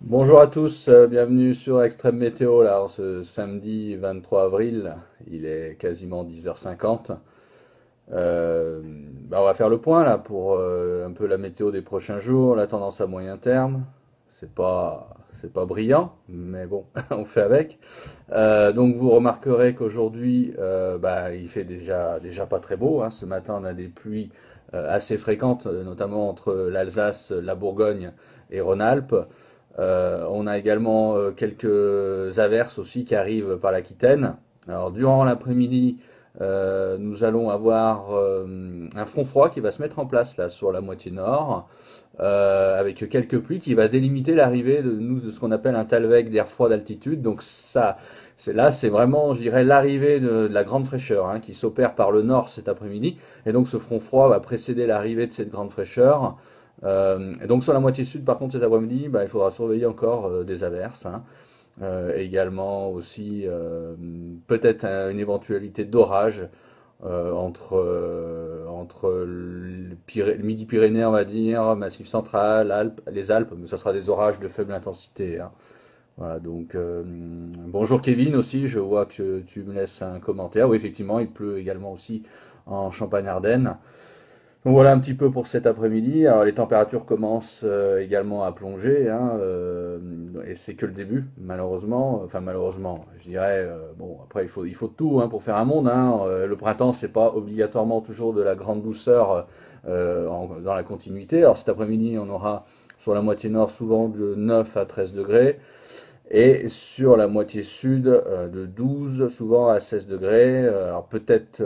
Bonjour à tous, bienvenue sur Extrême Météo, là, en ce samedi 23 avril, il est quasiment 10h50. On va faire le point là pour un peu la météo des prochains jours, la tendance à moyen terme. C'est pas brillant, mais bon, on fait avec. Donc vous remarquerez qu'aujourd'hui, il fait déjà pas très beau, hein. Ce matin, on a des pluies assez fréquentes, notamment entre l'Alsace, la Bourgogne et Rhône-Alpes. On a également quelques averses aussi qui arrivent par l'Aquitaine. Alors durant l'après-midi, nous allons avoir un front froid qui va se mettre en place là sur la moitié nord, avec quelques pluies qui va délimiter l'arrivée de ce qu'on appelle un talweg d'air froid d'altitude. Donc ça, c'est vraiment, je dirais, l'arrivée de la grande fraîcheur, hein, qui s'opère par le nord cet après-midi. Et donc ce front froid va précéder l'arrivée de cette grande fraîcheur. Et donc sur la moitié sud, par contre, cet après-midi, il faudra surveiller encore des averses, hein. Également aussi peut-être une éventualité d'orage entre le Midi-Pyrénées, on va dire, Massif central, les Alpes, mais ça sera des orages de faible intensité, hein. Voilà, donc bonjour Kevin aussi, je vois que tu me laisses un commentaire. Oui, effectivement, il pleut également aussi en Champagne-Ardenne. Donc voilà un petit peu pour cet après-midi. Alors les températures commencent également à plonger, hein, et c'est que le début, malheureusement. Enfin malheureusement, je dirais. Bon, après il faut tout, hein, pour faire un monde, hein. Le printemps, c'est pas obligatoirement toujours de la grande douceur dans la continuité. Alors cet après-midi, on aura sur la moitié nord souvent de 9 à 13 degrés. Et sur la moitié sud, de 12 souvent à 16 degrés. Alors peut-être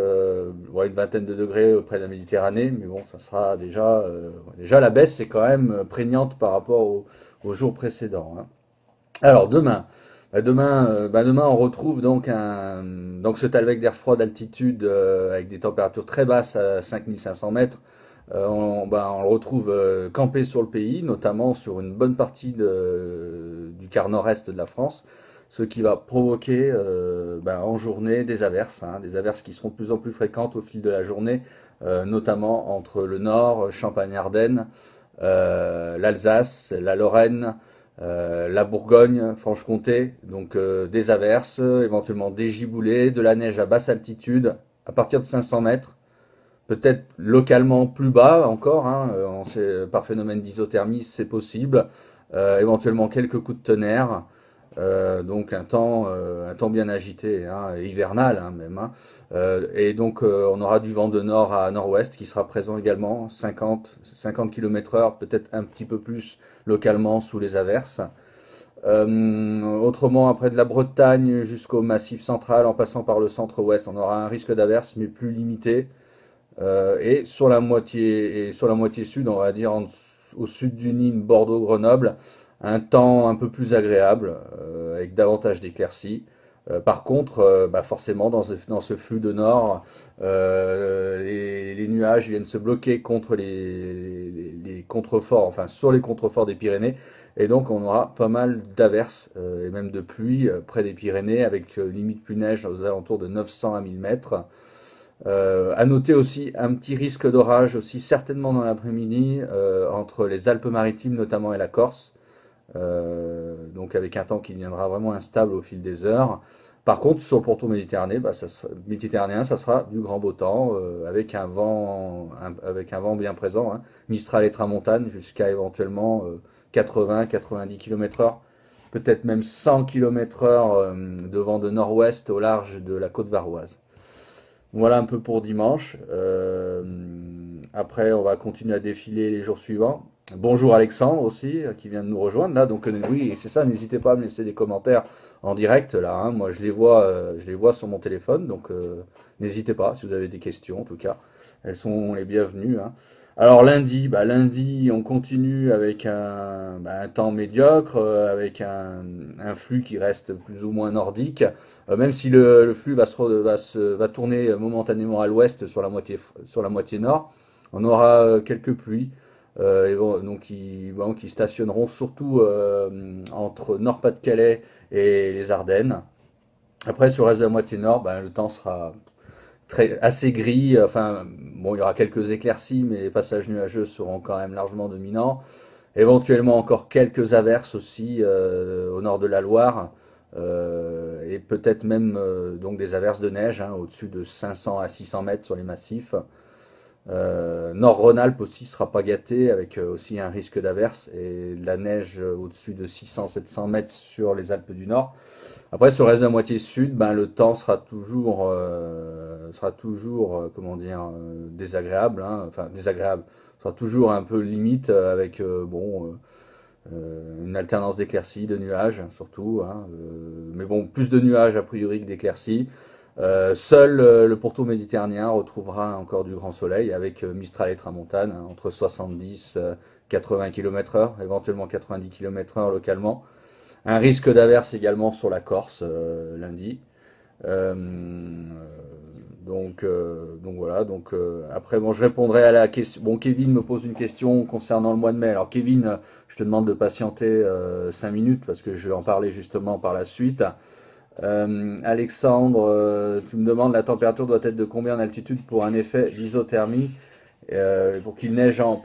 ouais, une vingtaine de degrés auprès de la Méditerranée, mais bon, ça sera déjà la baisse, c'est quand même prégnante par rapport aux jours précédents, hein. Alors demain, on retrouve donc ce talweg d'air froid d'altitude avec des températures très basses à 5500 mètres. On le retrouve campé sur le pays, notamment sur une bonne partie du quart nord-est de la France, ce qui va provoquer en journée des averses, hein, des averses qui seront de plus en plus fréquentes au fil de la journée, notamment entre le nord, Champagne-Ardenne, l'Alsace, la Lorraine, la Bourgogne, Franche-Comté, donc des averses, éventuellement des giboulées, de la neige à basse altitude à partir de 500 mètres. Peut-être localement plus bas encore, hein, par phénomène d'isothermie, c'est possible. Éventuellement quelques coups de tonnerre. Donc un temps bien agité, hein, hivernal, hein, même, hein. Et donc on aura du vent de nord à nord-ouest qui sera présent également, 50 km/h, peut-être un petit peu plus localement sous les averses. Autrement, après de la Bretagne jusqu'au Massif central, en passant par le centre-ouest, on aura un risque d'averse, mais plus limité. Et sur la moitié sud, on va dire au sud du Nîmes, Bordeaux, Grenoble, un temps un peu plus agréable, avec davantage d'éclaircies. Par contre, forcément, dans ce flux de nord, les nuages viennent se bloquer contre les contreforts, enfin sur les contreforts des Pyrénées, et donc on aura pas mal d'averses et même de pluie près des Pyrénées, avec limite pluie-neige aux alentours de 900 à 1000 mètres. À noter aussi un petit risque d'orage aussi certainement dans l'après-midi entre les Alpes-Maritimes notamment et la Corse, donc avec un temps qui deviendra vraiment instable au fil des heures. Par contre, sur le pourtour méditerranéen, ça sera du grand beau temps avec un vent bien présent, hein. Mistral et tramontane jusqu'à éventuellement 80-90 km/h, peut-être même 100 km/h de vent de nord-ouest au large de la côte varoise. Voilà un peu pour dimanche. Après, on va continuer à défiler les jours suivants. Bonjour Alexandre aussi, qui vient de nous rejoindre là. Donc oui, c'est ça. N'hésitez pas à me laisser des commentaires en direct là, hein. Moi, je les vois sur mon téléphone. Donc n'hésitez pas si vous avez des questions. En tout cas, elles sont les bienvenues, hein. Alors lundi, on continue avec un temps médiocre, avec un flux qui reste plus ou moins nordique. Même si le flux va tourner momentanément à l'ouest sur la moitié nord, on aura quelques pluies, donc qui stationneront surtout entre Nord-Pas-de-Calais et les Ardennes. Après, sur le reste de la moitié nord, le temps sera assez gris. Enfin, bon, il y aura quelques éclaircies, mais les passages nuageux seront quand même largement dominants. Éventuellement encore quelques averses aussi au nord de la Loire. Et peut-être même donc des averses de neige hein, au-dessus de 500 à 600 mètres sur les massifs. Nord-Rhône-Alpes aussi sera pas gâté avec aussi un risque d'averse et de la neige au-dessus de 600-700 mètres sur les Alpes du Nord. Après sur le reste de la moitié sud, ben, le temps sera toujours comment dire, désagréable, hein, enfin désagréable, sera toujours un peu limite avec une alternance d'éclaircies, de nuages surtout, hein, mais bon, plus de nuages a priori que d'éclaircies. Seul le pourtour méditerranéen retrouvera encore du grand soleil avec Mistral et Tramontane hein, entre 70 80 km/h, éventuellement 90 km/h localement. Un risque d'averse également sur la Corse lundi. Euh, donc voilà. Après, bon, je répondrai à la question. Bon, Kevin me pose une question concernant le mois de mai. Alors Kevin, je te demande de patienter 5 minutes parce que je vais en parler justement par la suite. Alexandre, tu me demandes la température doit être de combien en altitude pour un effet d'isothermie pour qu'il neige en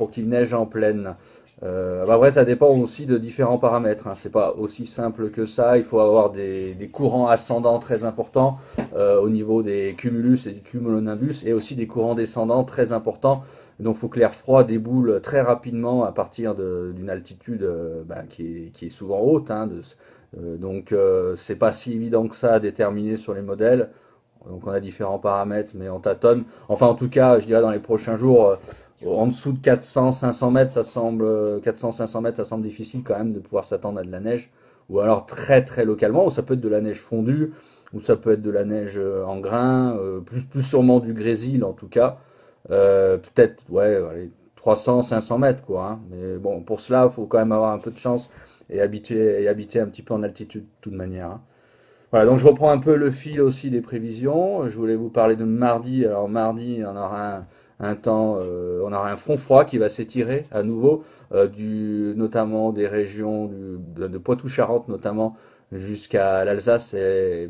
pleine. Après, ça dépend aussi de différents paramètres. Hein. C'est pas aussi simple que ça. Il faut avoir des courants ascendants très importants au niveau des cumulus et des cumulonimbus, et aussi des courants descendants très importants. Donc, il faut que l'air froid déboule très rapidement à partir d'une altitude qui est souvent haute. Hein, c'est pas si évident que ça à déterminer sur les modèles. Donc, on a différents paramètres, mais on tâtonne. Enfin, en tout cas, je dirais dans les prochains jours, en dessous de 400-500 mètres, 400-500 mètres, ça semble difficile quand même de pouvoir s'attendre à de la neige. Ou alors très très localement, ou ça peut être de la neige fondue, ou ça peut être de la neige en grains, plus sûrement du grésil en tout cas. Peut-être, ouais, allez, 300-500 mètres quoi. Hein. Mais bon, pour cela, il faut quand même avoir un peu de chance et habiter un petit peu en altitude de toute manière. Hein. Voilà, donc je reprends un peu le fil aussi des prévisions. Je voulais vous parler de mardi. Alors mardi, on aura un temps, on aura un front froid qui va s'étirer à nouveau, notamment des régions de Poitou-Charentes notamment jusqu'à l'Alsace et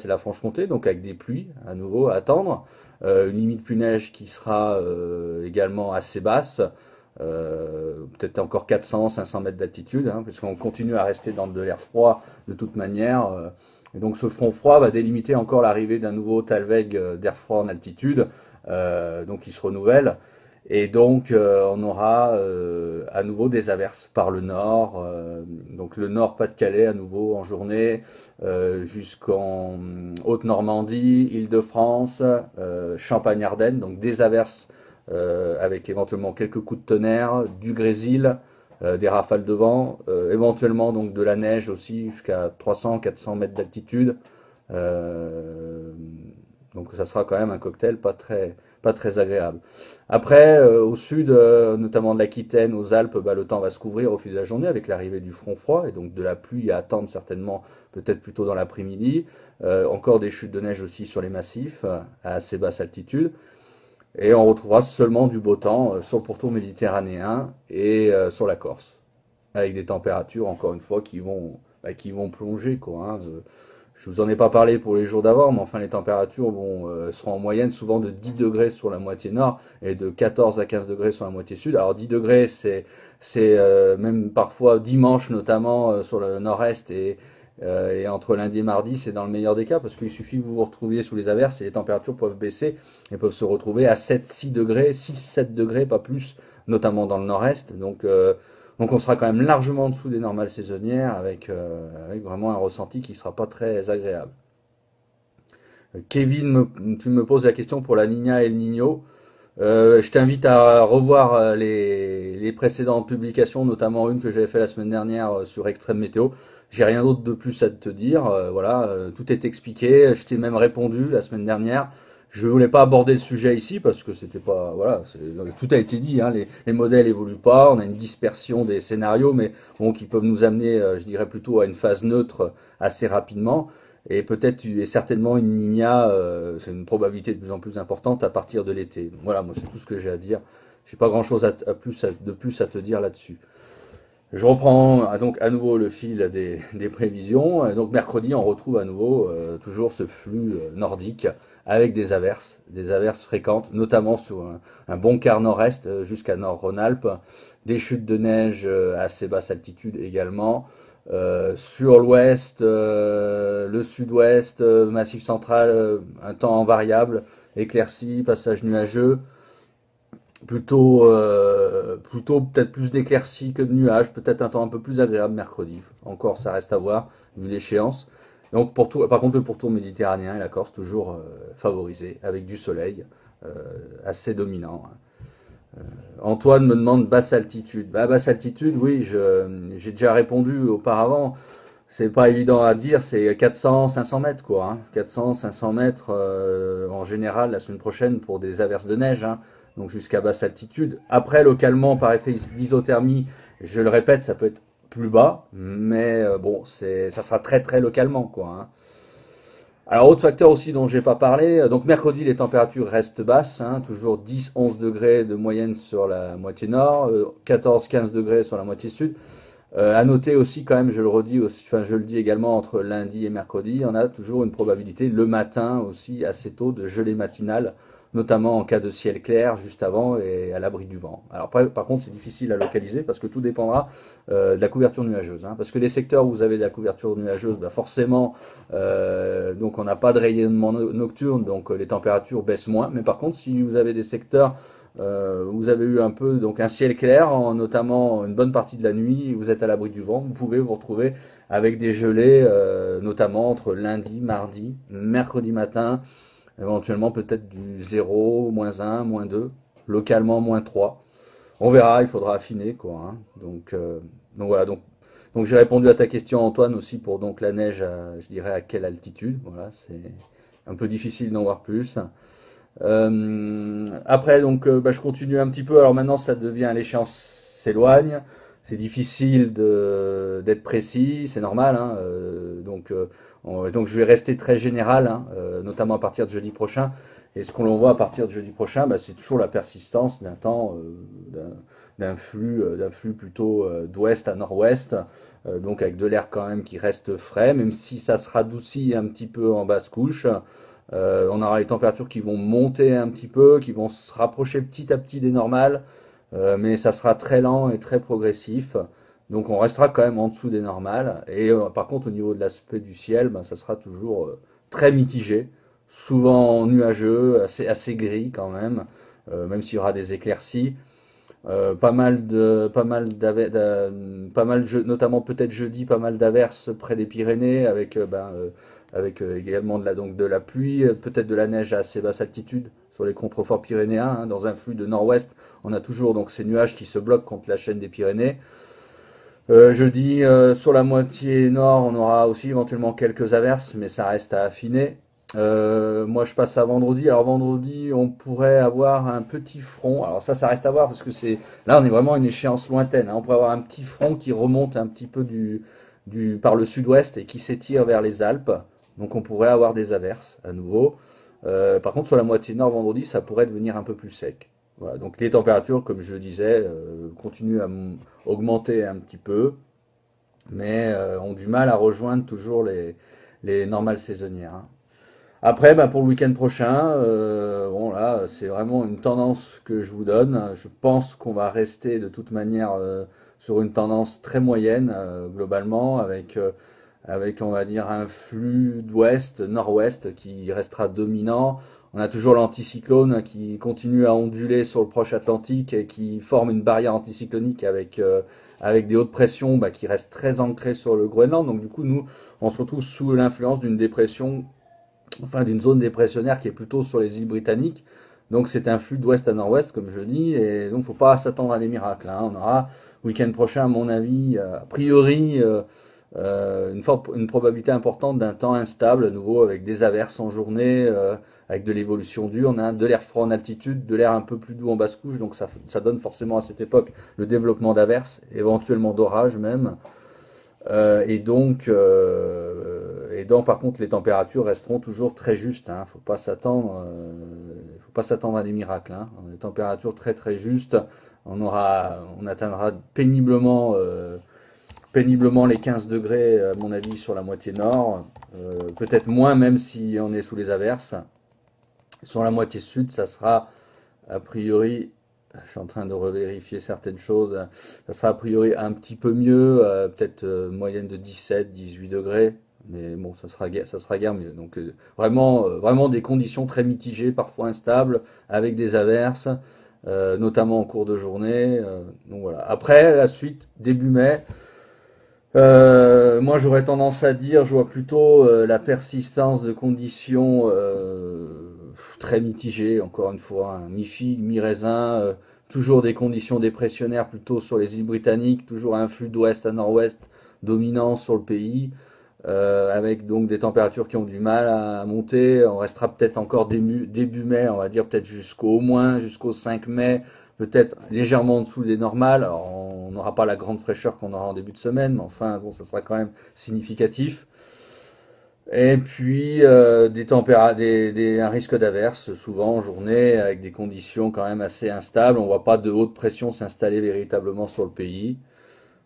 la Franche-Comté, donc avec des pluies à nouveau à attendre. Une limite plus neige qui sera également assez basse. Peut-être encore 400-500 mètres d'altitude, hein, puisqu'on continue à rester dans de l'air froid de toute manière. Et donc ce front froid va délimiter encore l'arrivée d'un nouveau talweg d'air froid en altitude, donc qui se renouvelle. Et donc on aura à nouveau des averses par le nord, donc le nord Pas-de-Calais à nouveau en journée, jusqu'en Haute-Normandie, Île-de-France, Champagne-Ardenne, donc des averses avec éventuellement quelques coups de tonnerre, du grésil, des rafales de vent, éventuellement donc de la neige aussi jusqu'à 300-400 mètres d'altitude. Euh, donc ça sera quand même un cocktail pas très agréable. Après, au sud, notamment de l'Aquitaine, aux Alpes, le temps va se couvrir au fil de la journée avec l'arrivée du front froid et donc de la pluie à attendre certainement peut-être plutôt dans l'après-midi. Encore des chutes de neige aussi sur les massifs à assez basse altitude. Et on retrouvera seulement du beau temps sur le pourtour méditerranéen et sur la Corse, avec des températures, encore une fois, qui vont plonger, quoi. Hein. Je vous en ai pas parlé pour les jours d'avant, mais enfin les températures seront en moyenne souvent de 10 degrés sur la moitié nord et de 14 à 15 degrés sur la moitié sud. Alors 10 degrés, c'est même parfois dimanche notamment sur le nord-est et entre lundi et mardi, c'est dans le meilleur des cas parce qu'il suffit que vous vous retrouviez sous les averses et les températures peuvent baisser et peuvent se retrouver à 7-6 degrés, 6-7 degrés, pas plus, notamment dans le nord-est. Donc on sera quand même largement en dessous des normales saisonnières avec vraiment un ressenti qui ne sera pas très agréable. Kevin, tu me poses la question pour la Niña et le Niño. Je t'invite à revoir les précédentes publications, notamment une que j'avais fait la semaine dernière sur Extrême Météo. J'ai rien d'autre de plus à te dire. Voilà, tout est expliqué. Je t'ai même répondu la semaine dernière. Je voulais pas aborder le sujet ici parce que c'était pas, voilà, tout a été dit. Hein, les modèles évoluent pas. On a une dispersion des scénarios, mais bon, qui peuvent nous amener, je dirais plutôt à une phase neutre assez rapidement. Et peut-être et certainement une Niña, c'est une probabilité de plus en plus importante à partir de l'été. Donc voilà, moi c'est tout ce que j'ai à dire. J'ai pas grand-chose de plus à te dire là-dessus. Je reprends donc à nouveau le fil des prévisions. Donc mercredi, on retrouve à nouveau toujours ce flux nordique avec des averses fréquentes, notamment sur un bon quart nord-est jusqu'à Nord-Rhône-Alpes, des chutes de neige à assez basse altitude également. Sur l'ouest, le sud-ouest, massif central, un temps variable, éclairci, passage nuageux. Plutôt peut-être plus d'éclaircies que de nuages, peut-être un temps un peu plus agréable mercredi. Encore, ça reste à voir, vu l'échéance. Donc pour tout, par contre, le pourtour méditerranéen et la Corse toujours favorisé, avec du soleil euh, assez dominant. Antoine me demande basse altitude. Bah, basse altitude, oui, j'ai déjà répondu auparavant. C'est pas évident à dire, c'est 400, 500 mètres quoi. 400, 500 mètres en général la semaine prochaine pour des averses de neige, hein, donc jusqu'à basse altitude. Après, localement, par effet d'isothermie, je le répète, ça peut être plus bas, mais bon, ça sera très très localement quoi. Alors, autre facteur aussi dont j'ai pas parlé, donc mercredi, les températures restent basses, toujours 10-11 degrés de moyenne sur la moitié nord, 14-15 degrés sur la moitié sud. À noter aussi, quand même, je le redis aussi, enfin je le dis également entre lundi et mercredi, on a toujours une probabilité le matin aussi assez tôt de gelée matinale, notamment en cas de ciel clair juste avant et à l'abri du vent. Alors par contre, c'est difficile à localiser parce que tout dépendra de la couverture nuageuse. Parce que les secteurs où vous avez de la couverture nuageuse, bah forcément, donc on n'a pas de rayonnement nocturne, donc les températures baissent moins. Mais par contre, si vous avez des secteurs vous avez eu un peu donc un ciel clair, notamment une bonne partie de la nuit, vous êtes à l'abri du vent, vous pouvez vous retrouver avec des gelées, notamment entre lundi, mardi, mercredi matin, éventuellement peut-être du 0, -1, -2, localement -3. On verra, il faudra affiner quoi. Donc voilà, donc j'ai répondu à ta question Antoine aussi pour donc la neige, je dirais à quelle altitude. Voilà, c'est un peu difficile d'en voir plus. Après, donc, bah, je continue un petit peu. Alors maintenant, ça devient, l'échéance s'éloigne. C'est difficile d'être précis, c'est normal. Donc, je vais rester très général, notamment à partir de jeudi prochain. Et ce qu'on l'on voit à partir de jeudi prochain, bah, c'est toujours la persistance d'un temps, d'un flux plutôt d'ouest à nord-ouest. Donc avec de l'air quand même qui reste frais, même si ça se radoucit un petit peu en basse couche. On aura les températures qui vont monter un petit peu, qui vont se rapprocher petit à petit des normales, mais ça sera très lent et très progressif. Donc on restera quand même en dessous des normales. Et par contre, au niveau de l'aspect du ciel, ben, ça sera toujours très mitigé, souvent nuageux, assez gris quand même, même s'il y aura des éclaircies. Pas mal, notamment peut-être jeudi, pas mal d'averses près des Pyrénées, avec également donc de la pluie, peut-être de la neige à assez basse altitude sur les contreforts pyrénéens. Dans un flux de nord-ouest, on a toujours donc ces nuages qui se bloquent contre la chaîne des Pyrénées. Jeudi, sur la moitié nord, on aura aussi éventuellement quelques averses, mais ça reste à affiner. Moi, je passe à vendredi. Alors vendredi, on pourrait avoir un petit front. Alors ça reste à voir parce que là, on est vraiment à une échéance lointaine. On pourrait avoir un petit front qui remonte un petit peu par le sud-ouest et qui s'étire vers les Alpes. Donc on pourrait avoir des averses à nouveau. Par contre, sur la moitié nord, vendredi, ça pourrait devenir un peu plus sec. Voilà, donc les températures, comme je le disais, continuent à augmenter un petit peu, mais ont du mal à rejoindre toujours les normales saisonnières. Après, bah, pour le week-end prochain, bon là, c'est vraiment une tendance que je vous donne. Je pense qu'on va rester de toute manière sur une tendance très moyenne globalement, avec on va dire un flux d'ouest, nord-ouest qui restera dominant. On a toujours l'anticyclone qui continue à onduler sur le proche Atlantique et qui forme une barrière anticyclonique avec des hautes pressions bah, qui restent très ancrées sur le Groenland. Donc du coup, nous, on se retrouve sous l'influence d'une dépression, enfin d'une zone dépressionnaire qui est plutôt sur les îles britanniques. Donc c'est un flux d'ouest à nord-ouest, comme je dis, et donc faut pas s'attendre à des miracles. On aura week-end prochain, à mon avis, a priori, une probabilité importante d'un temps instable, à nouveau avec des averses en journée, avec de l'évolution dure, de l'air froid en altitude, de l'air un peu plus doux en basse couche, donc ça donne forcément à cette époque le développement d'averses, éventuellement d'orages même. Et donc, par contre, les températures resteront toujours très justes. Faut pas s'attendre à des miracles. Des températures très très justes On atteindra péniblement les 15 degrés, à mon avis, sur la moitié nord. Peut-être moins, même si on est sous les averses. Sur la moitié sud, ça sera a priori, je suis en train de revérifier certaines choses, ça sera a priori un petit peu mieux, peut-être moyenne de 17, 18 degrés. Mais bon, ça sera guère mieux. Donc vraiment des conditions très mitigées, parfois instables, avec des averses, notamment en cours de journée. Donc voilà. Après, la suite, début mai, moi, j'aurais tendance à dire, je vois plutôt la persistance de conditions très mitigées, encore une fois, hein, mi-figue, mi-raisin, toujours des conditions dépressionnaires plutôt sur les îles britanniques, toujours un flux d'ouest à nord-ouest dominant sur le pays, avec donc des températures qui ont du mal à monter. On restera peut-être encore début mai, on va dire peut-être jusqu'au moins jusqu'au 5 mai, peut-être légèrement en dessous des normales. Alors, on n'aura pas la grande fraîcheur qu'on aura en début de semaine, mais enfin bon, ça sera quand même significatif. Et puis un risque d'averse, souvent en journée, avec des conditions quand même assez instables. On voit pas de haute pression s'installer véritablement sur le pays.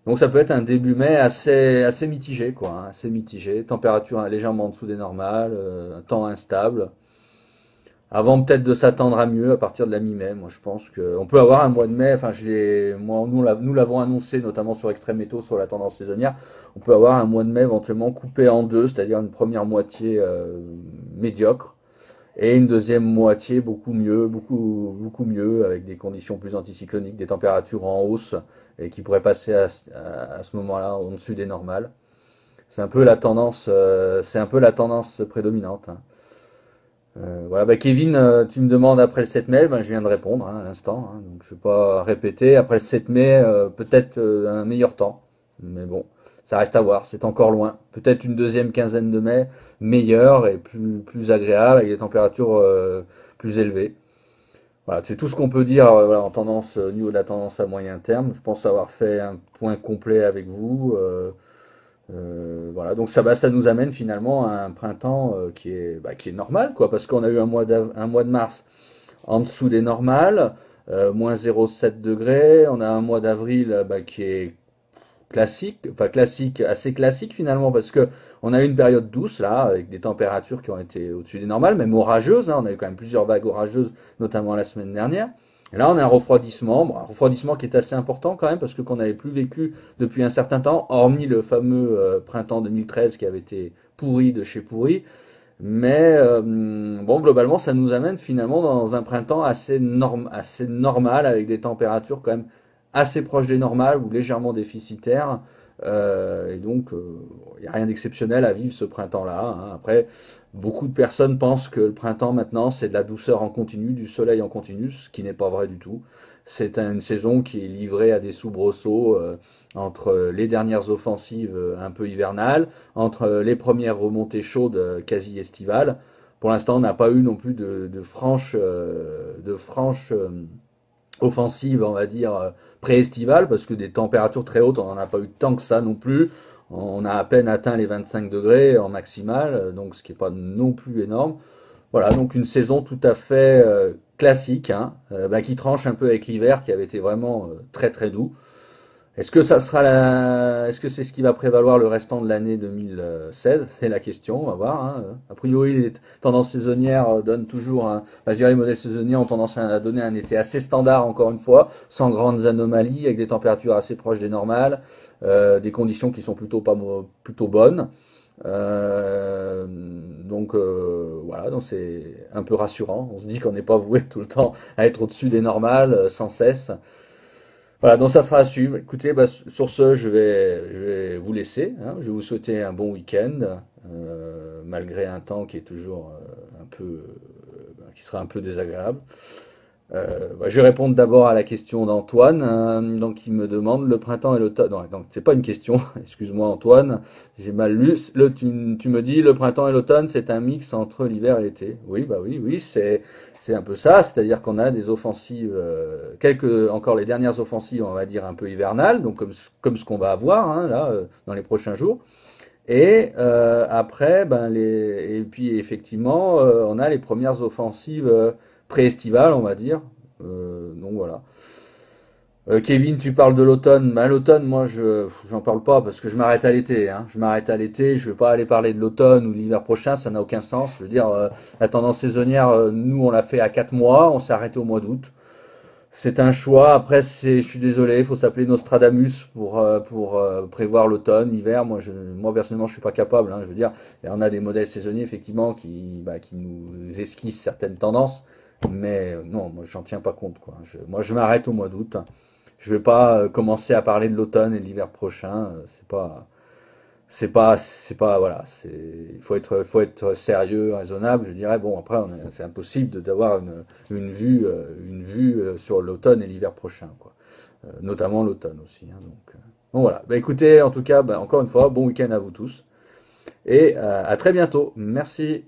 Donc ça peut être un début mai assez mitigé, quoi, hein, assez mitigé. Température légèrement en dessous des normales, un temps instable. Avant peut-être de s'attendre à mieux à partir de la mi-mai. Moi je pense qu'on peut avoir un mois de mai, enfin nous l'avons annoncé notamment sur Extrême Météo sur la tendance saisonnière, on peut avoir un mois de mai éventuellement coupé en deux, c'est-à-dire une première moitié médiocre et une deuxième moitié beaucoup mieux, avec des conditions plus anticycloniques, des températures en hausse et qui pourraient passer à ce moment-là au-dessus des normales. C'est un peu la tendance prédominante, hein. Voilà, bah Kevin, tu me demandes après le 7 mai, ben je viens de répondre, hein, à l'instant, hein, donc je ne vais pas répéter. Après le 7 mai, peut-être un meilleur temps, mais bon, ça reste à voir, c'est encore loin. Peut-être une deuxième quinzaine de mai meilleure et plus agréable, avec des températures plus élevées. Voilà, c'est tout ce qu'on peut dire voilà, au niveau de la tendance à moyen terme. Je pense avoir fait un point complet avec vous. Voilà, donc ça nous amène finalement à un printemps qui est normal, quoi, parce qu'on a eu un mois de mars en dessous des normales, moins 0,7 degrés. On a un mois d'avril qui est classique, enfin classique, assez classique finalement, parce que on a eu une période douce là, avec des températures qui ont été au-dessus des normales, même orageuses, hein. On a eu quand même plusieurs vagues orageuses, notamment la semaine dernière. Et là, on a un refroidissement, bon, un refroidissement qui est assez important quand même, parce que qu'on n'avait plus vécu depuis un certain temps, hormis le fameux printemps 2013 qui avait été pourri de chez pourri. Mais bon, globalement, ça nous amène finalement dans un printemps assez normal, avec des températures quand même assez proches des normales ou légèrement déficitaires. Et donc, il n'y a rien d'exceptionnel à vivre ce printemps-là, hein. Après, beaucoup de personnes pensent que le printemps maintenant, c'est de la douceur en continu, du soleil en continu, ce qui n'est pas vrai du tout. C'est une saison qui est livrée à des soubresauts entre les dernières offensives un peu hivernales, entre les premières remontées chaudes quasi estivales. Pour l'instant, on n'a pas eu non plus de franches offensive, on va dire, pré-estivale, parce que des températures très hautes, on n'en a pas eu tant que ça non plus. On a à peine atteint les 25 degrés en maximal, donc ce qui n'est pas non plus énorme. Voilà, donc une saison tout à fait classique, hein, qui tranche un peu avec l'hiver qui avait été vraiment très très doux. Est-ce que c'est ce qui va prévaloir le restant de l'année 2016? C'est la question, on va voir, hein. A priori, les tendances saisonnières donnent toujours je dirais les modèles saisonniers ont tendance à donner un été assez standard, encore une fois, sans grandes anomalies, avec des températures assez proches des normales, des conditions qui sont plutôt bonnes. Voilà, donc c'est un peu rassurant. On se dit qu'on n'est pas voué tout le temps à être au-dessus des normales, sans cesse. Voilà, donc ça sera à suivre. Écoutez, sur ce, je vais vous laisser, hein. Je vais vous souhaiter un bon week-end, malgré un temps qui est toujours qui sera un peu désagréable. Je vais répondre d'abord à la question d'Antoine, donc il me demande le printemps et l'automne. Non, donc c'est pas une question, excuse-moi Antoine, j'ai mal lu. Tu me dis le printemps et l'automne, c'est un mix entre l'hiver et l'été. Oui, oui, c'est un peu ça, c'est-à-dire qu'on a des offensives, encore les dernières offensives, on va dire un peu hivernales, donc comme ce qu'on va avoir hein, là dans les prochains jours. Et après, et puis effectivement, on a les premières offensives pré-estivales, on va dire. Donc voilà. Kevin, tu parles de l'automne. Bah, l'automne, moi, j'en parle pas parce que je m'arrête à l'été, hein. Je m'arrête à l'été. Je vais pas aller parler de l'automne ou de l'hiver prochain. Ça n'a aucun sens. Je veux dire, la tendance saisonnière, nous, on l'a fait à 4 mois. On s'est arrêté au mois d'août. C'est un choix. Après, je suis désolé, il faut s'appeler Nostradamus pour prévoir l'automne, l'hiver. Moi personnellement, je suis pas capable, hein. Je veux dire, et on a des modèles saisonniers effectivement qui nous esquissent certaines tendances, mais non, moi, j'en tiens pas compte, quoi. Moi, je m'arrête au mois d'août. Je vais pas commencer à parler de l'automne et de l'hiver prochain. C'est pas, voilà, faut être sérieux, raisonnable. Je dirais, bon, après, c'est impossible d'avoir une vue sur l'automne et l'hiver prochain, quoi. Notamment l'automne aussi, hein, donc voilà. Bah, écoutez, en tout cas, bah, encore une fois, bon week-end à vous tous et à très bientôt. Merci.